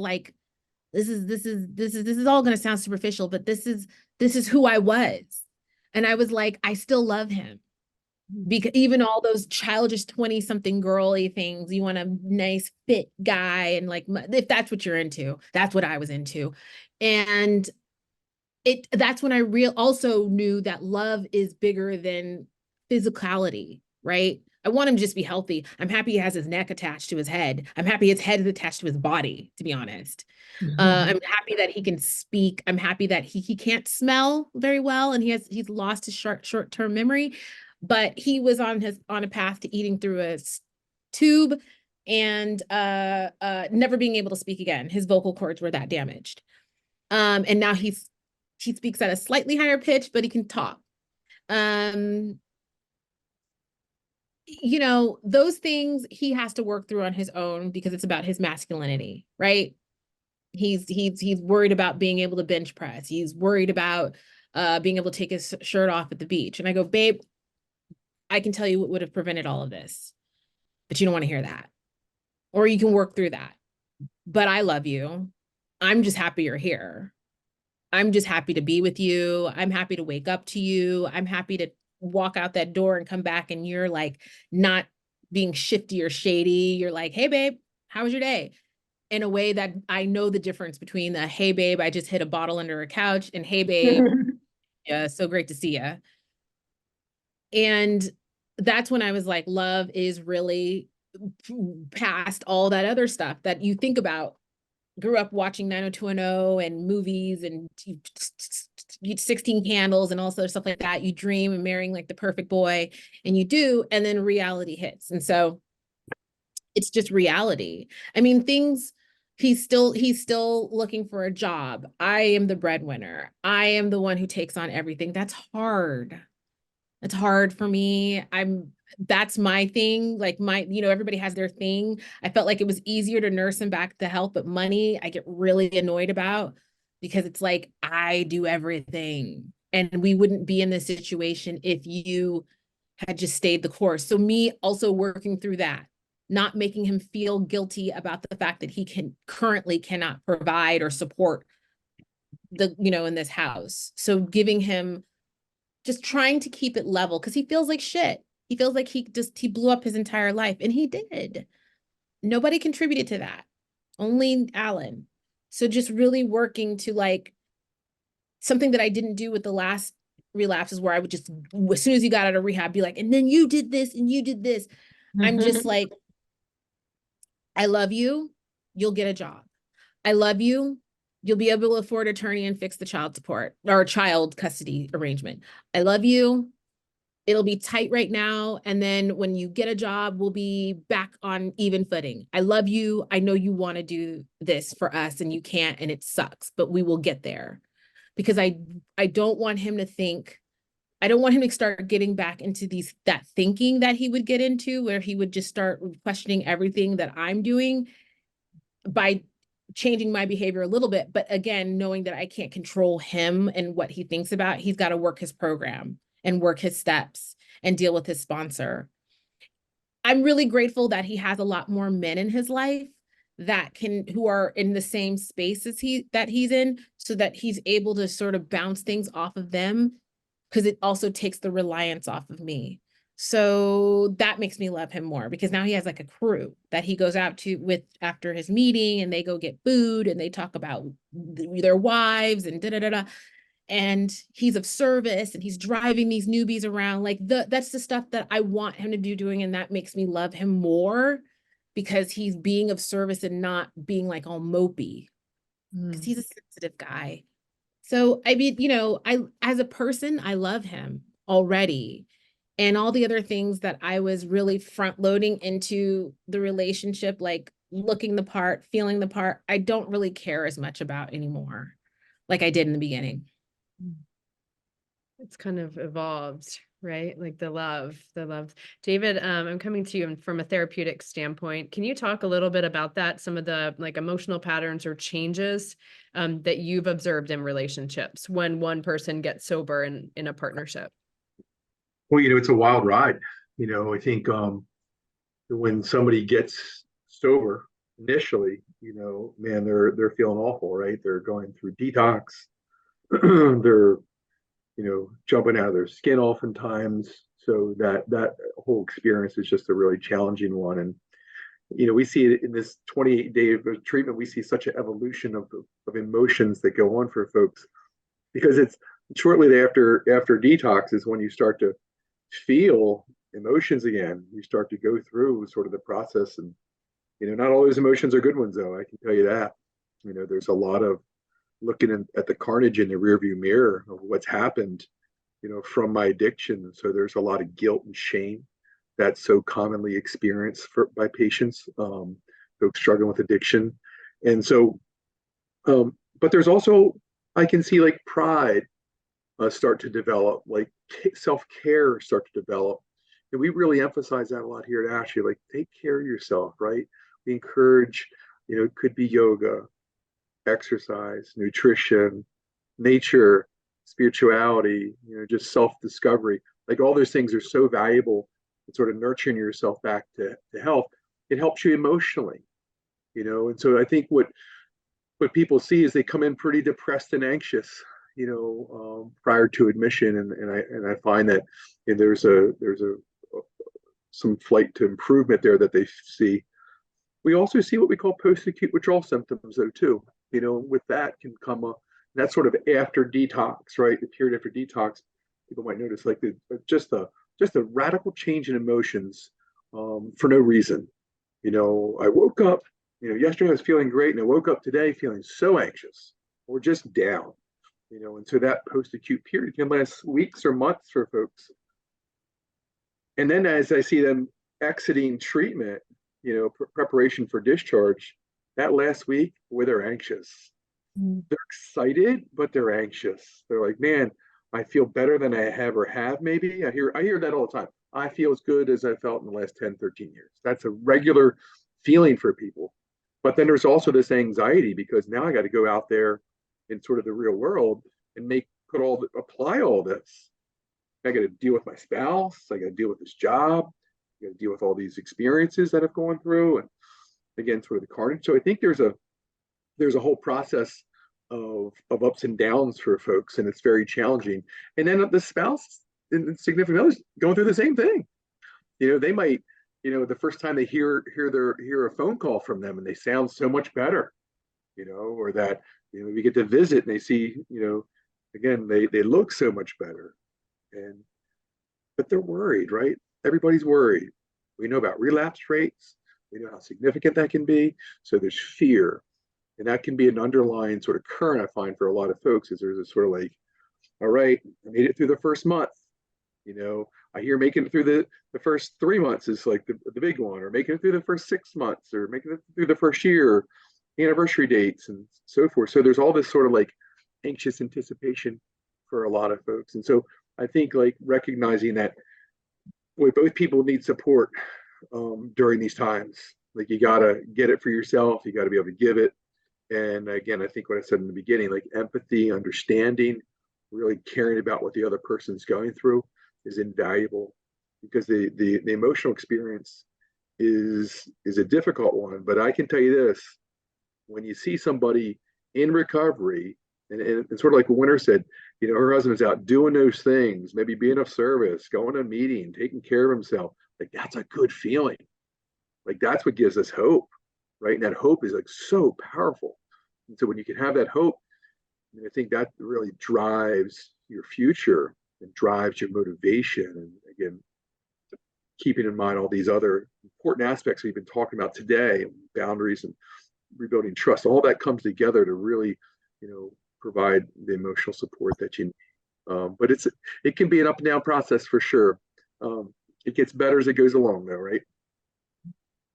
all gonna sound superficial, but this is who I was. And I was like, I still love him. Because even all those childish 20-something girly things, you want a nice fit guy, and like, if that's what you're into, that's what I was into. And that's when I also knew that love is bigger than physicality, right? I want him to just be healthy. I'm happy he has his neck attached to his head. I'm happy his head is attached to his body, to be honest. I'm happy that he can speak. I'm happy that he can't smell very well, and he's lost his short-term memory, but he was on a path to eating through a tube and never being able to speak again. His vocal cords were that damaged. And now he speaks at a slightly higher pitch, but he can talk. Those things he has to work through on his own, because it's about his masculinity, right? He's worried about being able to bench press. He's worried about being able to take his shirt off at the beach. And I go, babe, I can tell you what would have prevented all of this, but you don't want to hear that. Or you can work through that. But I love you. I'm just happy you're here. I'm just happy to be with you. I'm happy to wake up to you. I'm happy to walk out that door and come back and you're like not being shifty or shady. You're like, hey, babe, how was your day? In a way that I know the difference between the, hey, babe, I just hid a bottle under a couch, and hey, babe, yeah, so great to see you. And that's when I was like, love is really past all that other stuff that you think about. Grew up watching 90210 and movies and 16 Candles and all sort of stuff like that. You dream of marrying like the perfect boy, and you do, and then reality hits. And so it's just reality. I mean, he's still looking for a job. I am the breadwinner. I am the one who takes on everything. That's hard. It's hard for me. That's my thing. Like everybody has their thing. I felt like it was easier to nurse him back to health, but money, I get really annoyed about, because it's like, I do everything. And we wouldn't be in this situation if you had just stayed the course. So me also working through that, not making him feel guilty about the fact that he currently cannot provide or support in this house. So giving him, just trying to keep it level, because he feels like shit. He feels like he blew up his entire life, and he did. Nobody contributed to that. Only Alan. So just really working to like something that I didn't do with the last relapses, where I would just, as soon as you got out of rehab, be like, and then you did this and you did this. I'm just like, I love you. You'll get a job. I love you. You'll be able to afford attorney and fix the child support or child custody arrangement. I love you. It'll be tight right now. And then when you get a job, we'll be back on even footing. I love you. I know you want to do this for us and you can't, and it sucks, but we will get there. Because I don't want him to think, I don't want him to start getting back into that thinking that he would get into, where he would just start questioning everything that I'm doing by changing my behavior a little bit. But again, knowing that I can't control him and what he thinks about, he's got to work his program and work his steps and deal with his sponsor. I'm really grateful that he has a lot more men in his life who are in the same space as he's in, so that he's able to sort of bounce things off of them, because it also takes the reliance off of me. So that makes me love him more, because now he has like a crew that he goes out to with after his meeting, and they go get food and they talk about their wives and da-da-da-da. And he's of service and he's driving these newbies around. Like that's the stuff that I want him to be doing. And that makes me love him more, because he's being of service and not being like all mopey, because he's a sensitive guy. So, I mean, as a person, I love him already. And all the other things that I was really front loading into the relationship, like looking the part, feeling the part, I don't really care as much about anymore, like I did in the beginning. It's kind of evolved, right? Like the love. David, I'm coming to you from a therapeutic standpoint. Can you talk a little bit about that? Some of the like emotional patterns or changes that you've observed in relationships when one person gets sober in a partnership? Well, it's a wild ride. I think when somebody gets sober initially, man, they're feeling awful, right? They're going through detox. They're jumping out of their skin oftentimes. So that whole experience is just a really challenging one. And we see it in this 28-day treatment. We see such an evolution of emotions that go on for folks, because it's shortly after detox is when you start to feel emotions again. You start to go through sort of the process, and not all those emotions are good ones, though. I can tell you that. There's a lot of looking at the carnage in the rearview mirror of what's happened, from my addiction. So there's a lot of guilt and shame that's so commonly experienced by patients, folks struggling with addiction. And so, but there's also, I can see like pride start to develop, like self-care start to develop. And we really emphasize that a lot here at Ashley, like take care of yourself, right? We encourage, it could be yoga, exercise, nutrition, nature, spirituality, just self-discovery. Like all those things are so valuable in sort of nurturing yourself back to health. It helps you emotionally, and so I think what people see is they come in pretty depressed and anxious, prior to admission, and I find that there's some flight to improvement there that they see. We also see what we call post-acute withdrawal symptoms, though, too. With that can come that sort of after detox, right? The period after detox, people might notice like just a radical change in emotions for no reason. I woke up, yesterday I was feeling great, and I woke up today feeling so anxious or just down. And so that post-acute period can last weeks or months for folks. And then as I see them exiting treatment, preparation for discharge, that last week where they're anxious. They're excited, but they're anxious. They're like, man, I feel better than I ever have. Maybe I hear that all the time. I feel as good as I felt in the last 10, 13 years. That's a regular feeling for people. But then there's also this anxiety, because now I got to go out there in sort of the real world and apply all this. I got to deal with my spouse. I got to deal with this job. I got to deal with all these experiences that I've gone through, and again, sort of the carnage. So I think there's a whole process of ups and downs for folks, and it's very challenging. And then the spouse and significant others going through the same thing. They might, the first time they hear a phone call from them, and they sound so much better, or that we get to visit and they see, again, they look so much better, but they're worried, right? Everybody's worried. We know about relapse rates. We know how significant that can be. So there's fear. And that can be an underlying sort of current, I find, for a lot of folks, is there's a sort of like, all right, I made it through the first month. I hear making it through the first 3 months is like the big one, or making it through the first 6 months, or making it through the first year, anniversary dates, and so forth. So there's all this sort of like anxious anticipation for a lot of folks. And so I think like recognizing that, boy, both people need support during these times. Like you gotta get it for yourself. You gotta be able to give it. And again, I think what I said in the beginning, like empathy, understanding, really caring about what the other person's going through is invaluable, because the emotional experience is a difficult one. But I can tell you this, when you see somebody in recovery, and sort of like what Winter said, her husband's out doing those things, maybe being of service, going to a meeting, taking care of himself, like that's a good feeling. Like that's what gives us hope, right? And that hope is like so powerful. And so when you can have that hope, I think that really drives your future and drives your motivation. And again, keeping in mind all these other important aspects we've been talking about today, boundaries and rebuilding trust, all that comes together to really, provide the emotional support that you need. But it can be an up and down process for sure. It gets better as it goes along, though, right?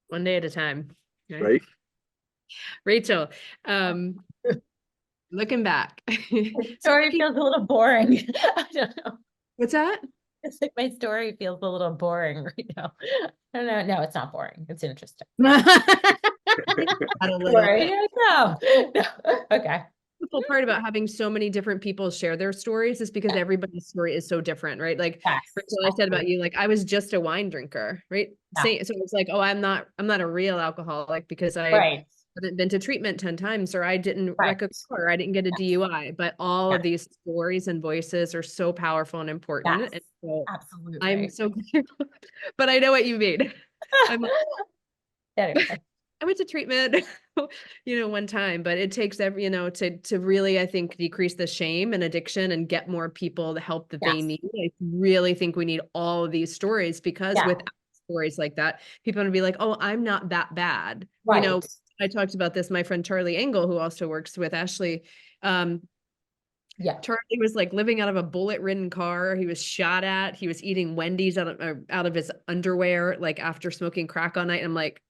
One day at a time. Right. Rachel, looking back. Story feels a little boring. I don't know. What's that? It's like my story feels a little boring right now. I don't know. No, it's not boring. It's interesting. Boring. No. Okay. The cool part about having so many different people share their stories is because everybody's story is so different, right? Like Yes. Rachel, I said about you, like I was just a wine drinker, right? Yeah. So it's like, oh, I'm not a real alcoholic because I Right. haven't been to treatment 10 times, or I didn't Right. wreck a car, or I didn't get a DUI. But all of these stories and voices are so powerful and important. Yes. And so Absolutely. I'm so but I know what you mean. I'm like, Anyway. I went to treatment, one time, but it takes every, to really, I think, decrease the shame and addiction and get more people the help that they Yes. need. I really think we need all of these stories, because Yeah. without stories like that, people are gonna be like, oh, I'm not that bad. Right. I talked about this, my friend Charlie Engel, who also works with Ashley. Yeah. Charlie was like living out of a bullet-ridden car. He was shot at. He was eating Wendy's out of his underwear, like after smoking crack all night. I'm like,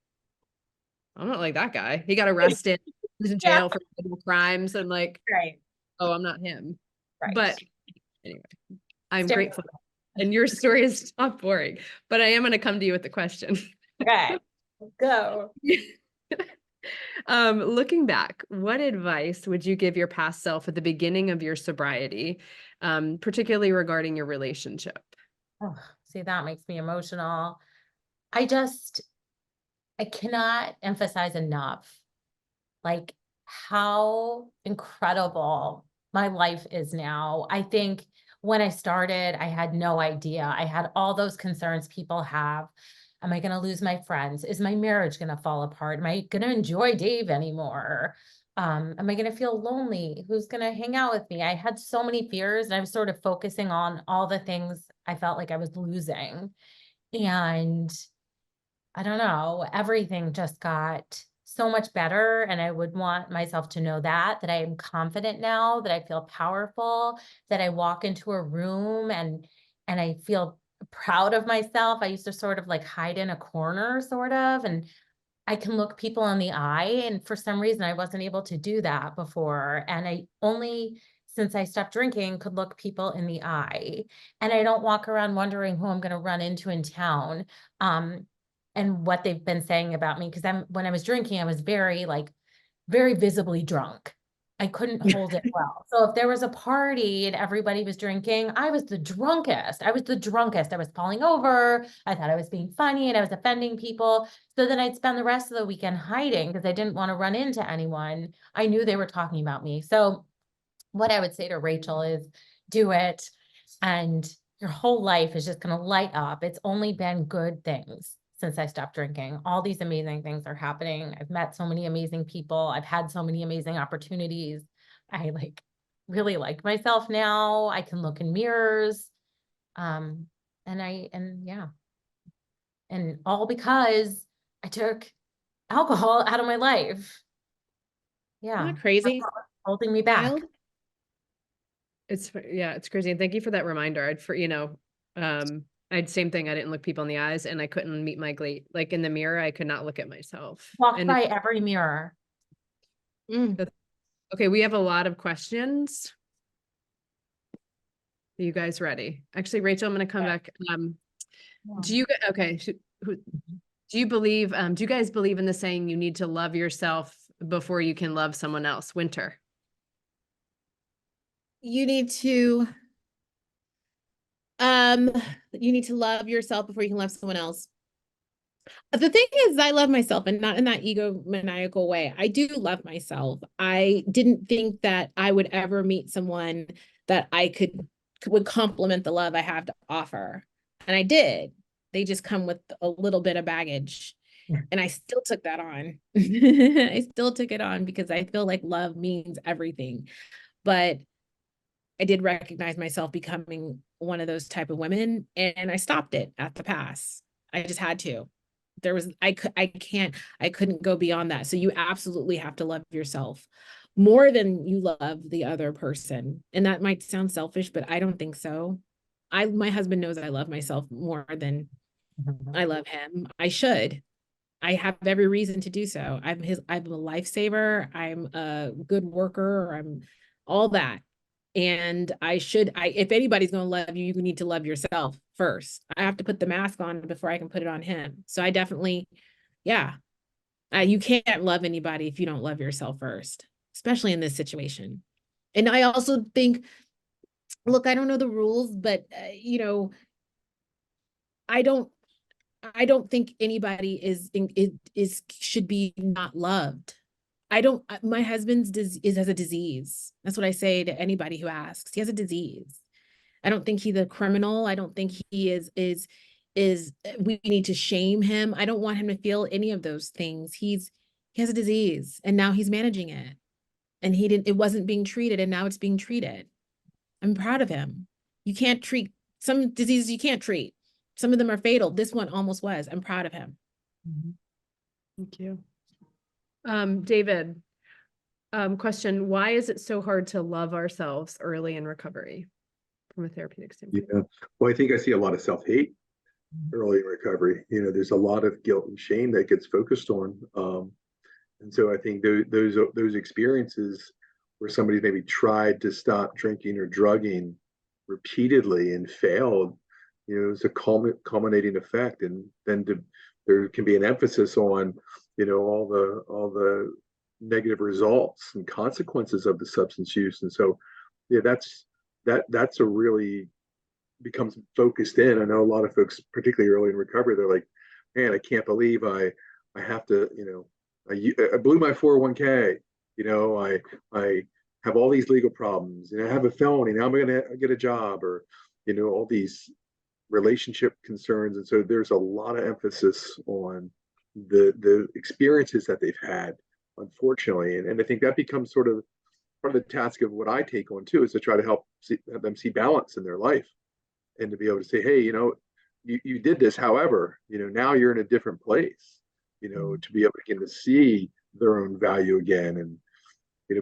I'm not like that guy. He got arrested, he was in jail for crimes, and like, Right. oh, I'm not him. Right. But anyway, I'm Stay- grateful. And your story is not boring, but I am going to come to you with the question. Okay. Go. Looking back, what advice would you give your past self at the beginning of your sobriety, particularly regarding your relationship? Oh, see, that makes me emotional. I cannot emphasize enough, like how incredible my life is now. I think when I started, I had no idea. I had all those concerns people have. Am I going to lose my friends? Is my marriage going to fall apart? Am I going to enjoy Dave anymore? Am I going to feel lonely? Who's going to hang out with me? I had so many fears, and I was sort of focusing on all the things I felt like I was losing. And I don't know, everything just got so much better. And I would want myself to know that I am confident now, that I feel powerful, that I walk into a room and I feel proud of myself. I used to sort of like hide in a corner sort of, and I can look people in the eye. And for some reason, I wasn't able to do that before. And I only, since I stopped drinking, could look people in the eye. And I don't walk around wondering who I'm going to run into in town. And what they've been saying about me. Because when I was drinking, I was very visibly drunk. I couldn't hold it well. So if there was a party and everybody was drinking, I was the drunkest. I was falling over. I thought I was being funny and I was offending people. So then I'd spend the rest of the weekend hiding because I didn't want to run into anyone. I knew they were talking about me. So what I would say to Rachel is do it, and your whole life is just going to light up. It's only been good things since I stopped drinking. All these amazing things are happening. I've met so many amazing people. I've had so many amazing opportunities. I really like myself now. I can look in mirrors. And all because I took alcohol out of my life. Yeah. Isn't that crazy? Holding me back. Wild? Yeah, it's crazy. And thank you for that reminder. I'd same thing. I didn't look people in the eyes and I couldn't meet my like in the mirror, I could not look at myself. Walk And by every mirror. Mm. okay, we have a lot of questions. Are you guys ready? Actually, Rachel, I'm going to come back. Okay, do you believe, do you guys believe in the saying you need to love yourself before you can love someone else? Winter. You need to um you need to love yourself before you can love someone else. The thing is, I love myself, and not in that egomaniacal way. I do love myself. I didn't think that I would ever meet someone that would complement the love I have to offer. And I did. They just come with a little bit of baggage. Yeah. And I still took that on. I still took it on because I feel like love means everything. But I did recognize myself becoming one of those type of women, and I stopped it at the pass. I just had to. I couldn't go beyond that. So you absolutely have to love yourself more than you love the other person. And that might sound selfish, but I don't think so. My husband knows I love myself more than I love him. I should. I have every reason to do so. I'm a lifesaver. I'm a good worker. I'm all that. And if anybody's going to love you, you need to love yourself first. I have to put the mask on before I can put it on him. So I definitely, yeah, you can't love anybody if you don't love yourself first, especially in this situation. And I also think, look, I don't know the rules, but I don't think anybody should be not loved. My husband's has a disease. That's what I say to anybody who asks. He has a disease. I don't think he's a criminal. I don't think he is we need to shame him. I don't want him to feel any of those things. He has a disease and now he's managing it. And it wasn't being treated and now it's being treated. I'm proud of him. You can't treat some diseases you can't treat. Some of them are fatal. This one almost was. I'm proud of him. Thank you. David, question, why is it so hard to love ourselves early in recovery from a therapeutic standpoint? Yeah. Well, I think I see a lot of self-hate early in recovery. There's a lot of guilt and shame that gets focused on. And so I think those experiences where somebody maybe tried to stop drinking or drugging repeatedly and failed, it's a culminating effect. And then there can be an emphasis on, all the negative results and consequences of the substance use. And so, yeah, that's a really becomes focused in. I know a lot of folks, particularly early in recovery, they're like, man, I can't believe I have to, I blew my 401k, I have all these legal problems, I have a felony, now I'm going to get a job, or, all these relationship concerns. And so there's a lot of emphasis on the experiences that they've had, unfortunately. And I think that becomes sort of part of the task of what I take on too, is to try to have them see balance in their life and to be able to say, hey, you did this. However, now you're in a different place, to be able to begin to see their own value again. And,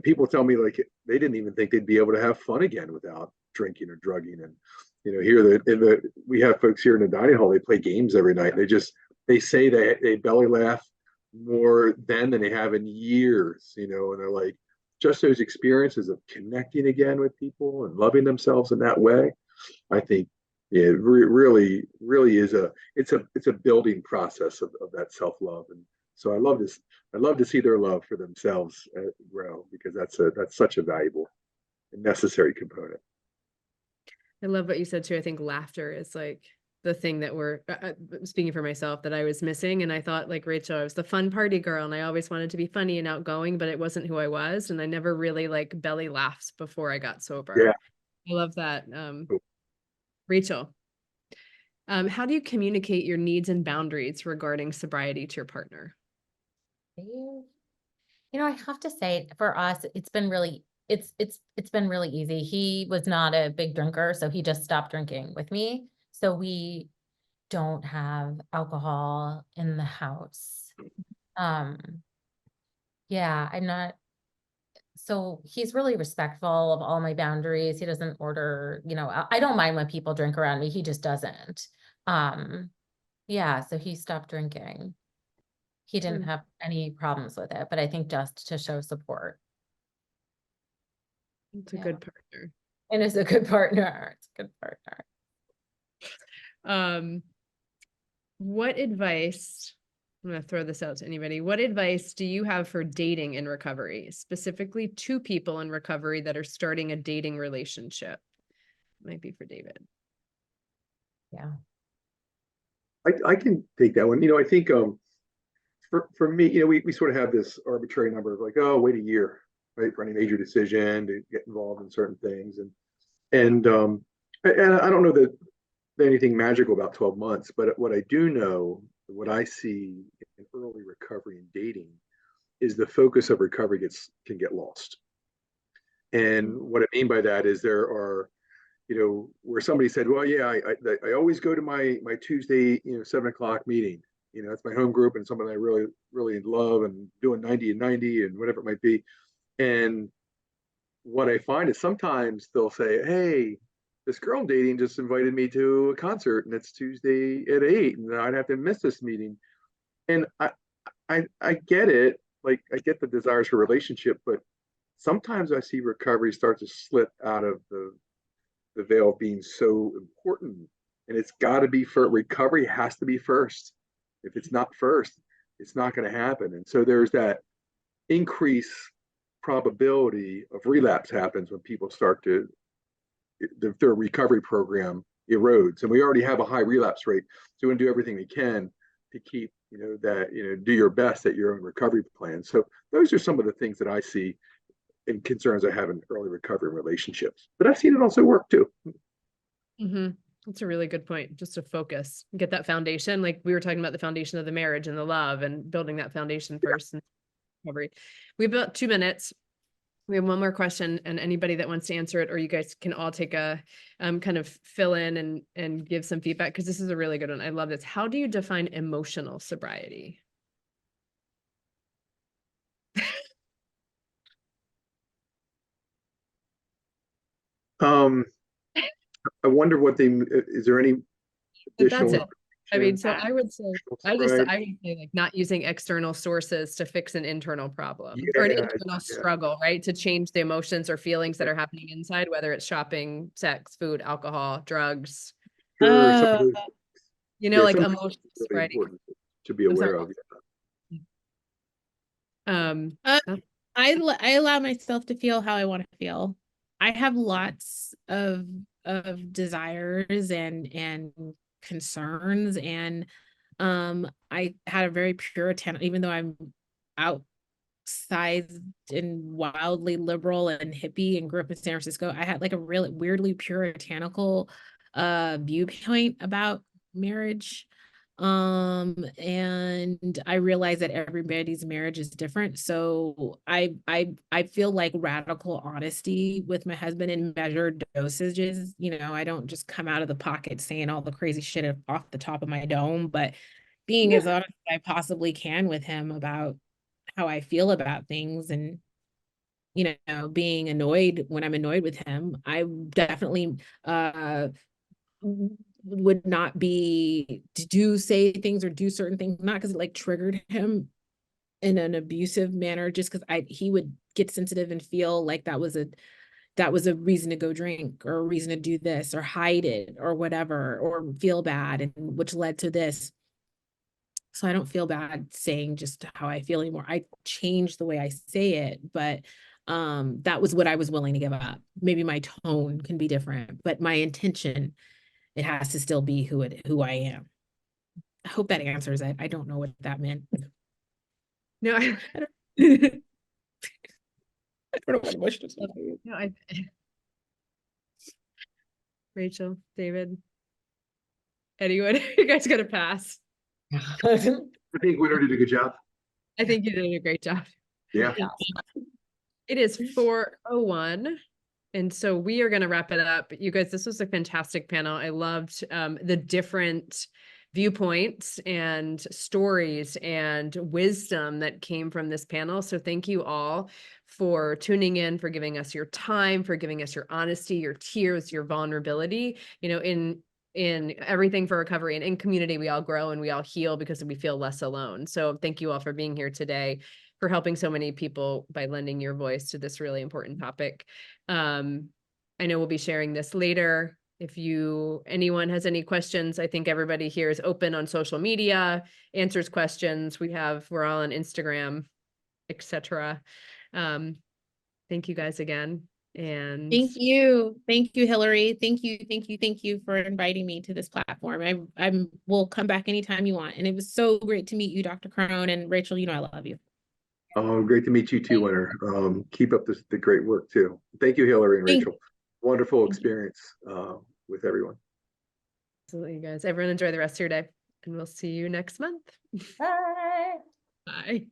people tell me like they didn't even think they'd be able to have fun again without drinking or drugging. And, here we have folks here in the dining hall, they play games every night. They say they belly laugh more then than they have in years, and they're like, just those experiences of connecting again with people and loving themselves in that way. I think, yeah, it really is it's a building process of that self-love. And so I love to see their love for themselves grow, because that's such a valuable and necessary component. I love what you said too. I think laughter is like the thing that we're speaking for myself that I was missing. And I thought, like Rachel, I was the fun party girl and I always wanted to be funny and outgoing, but it wasn't who I was. And I never really like belly laughs before I got sober. Yeah. I love that. Rachel, how do you communicate your needs and boundaries regarding sobriety to your partner? I have to say, for us, it's been really easy. He was not a big drinker, so he just stopped drinking with me. So we don't have alcohol in the house. Yeah, so he's really respectful of all my boundaries. He doesn't order, I don't mind when people drink around me. He just doesn't. Yeah, so he stopped drinking. He didn't Hmm. have any problems with it, but I think just to show support. It's a Yeah. good partner. And is a good partner. It's a good partner. What advice, I'm going to throw this out to anybody. What advice do you have for dating in recovery, specifically two people in recovery that are starting a dating relationship? Might be for David. Yeah. I can take that one. I think for me, we sort of have this arbitrary number of like, oh, wait a year, right, for any major decision to get involved in certain things, and I don't know that anything magical about 12 months, but what I do know, what I see in early recovery and dating, is the focus of recovery can get lost. And what I mean by that is there are, where somebody said, well, yeah, I always go to my Tuesday, 7 o'clock meeting. It's my home group and someone I really, really love and doing 90 and 90 and whatever it might be. And what I find is sometimes they'll say, hey, this girl I'm dating just invited me to a concert and it's Tuesday at 8 and I'd have to miss this meeting. And I get it. Like I get the desires for a relationship, but sometimes I see recovery start to slip out of the veil of being so important. And it's got to be for recovery has to be first. If it's not first, it's not going to happen. And so there's that increase probability of relapse happens when people start to their recovery program erodes. And we already have a high relapse rate. So we want to do everything we can to keep, do your best at your own recovery plan. So those are some of the things that I see and concerns I have in early recovery relationships. But I've seen it also work too. Mm-hmm. That's a really good point. Just to focus, get that foundation. Like we were talking about the foundation of the marriage and the love and building that foundation first and recovery. We have about 2 minutes. We have one more question and anybody that wants to answer it, or you guys can all take a kind of fill in and give some feedback because this is a really good one. I love this. How do you define emotional sobriety? I wonder is there any That's additional it. I mean, so information? I would say, I would say like not using external sources to fix an internal problem or an Yeah, internal struggle, right? To change the emotions or feelings that are happening inside, whether it's shopping, sex, food, alcohol, drugs, sure. Some of those, like some of those emotional are really sobriety. important to be I'm sorry. aware of. Um, Uh, oh, I allow myself to feel how I want to feel. I have lots of desires and concerns, and I had a very Puritan, even though I'm outsized and wildly liberal and hippie and grew up in San Francisco, I had like a really weirdly puritanical viewpoint about marriage. And I realize that everybody's marriage is different. So I feel like radical honesty with my husband in measured dosages. I don't just come out of the pocket saying all the crazy shit off the top of my dome, but being as honest as I possibly can with him about how I feel about things, and being annoyed when I'm annoyed with him. I definitely would not be to say things or do certain things, not because it like triggered him in an abusive manner, just because he would get sensitive and feel like that was a reason to go drink or a reason to do this or hide it or whatever, or feel bad, and which led to this. So I don't feel bad saying just how I feel anymore. I changed the way I say it, but that was what I was willing to give up. Maybe my tone can be different, but my intention, it has to still be who I am. I hope that answers it. I don't know what that meant. no, I don't know what emotions. no, Rachel, David, anyone, you guys got to pass. I think Winter did a good job. I think you did a great job. Yeah. It is 4:01. And so we are going to wrap it up. You guys, this was a fantastic panel. I loved the different viewpoints and stories and wisdom that came from this panel. So thank you all for tuning in, for giving us your time, for giving us your honesty, your tears, your vulnerability, you know, in everything for recovery, and in community, we all grow and we all heal because we feel less alone. So thank you all for being here today, for helping so many people by lending your voice to this really important topic. I know we'll be sharing this later. If anyone has any questions, I think everybody here is open on social media, answers questions. We're all on Instagram, etc. Thank you guys again. And Thank you. Thank you, Hillary. Thank you for inviting me to this platform. I will come back anytime you want. And it was so great to meet you, Dr. Crone, and Rachel, you know I love you. Oh, great to meet you too, Winter. Keep up the great work too. Thank you, Hillary and Thank Rachel. Wonderful Thank you. experience with everyone. absolutely, you guys. Everyone enjoy the rest of your day, and we'll see you next month. Bye. Bye.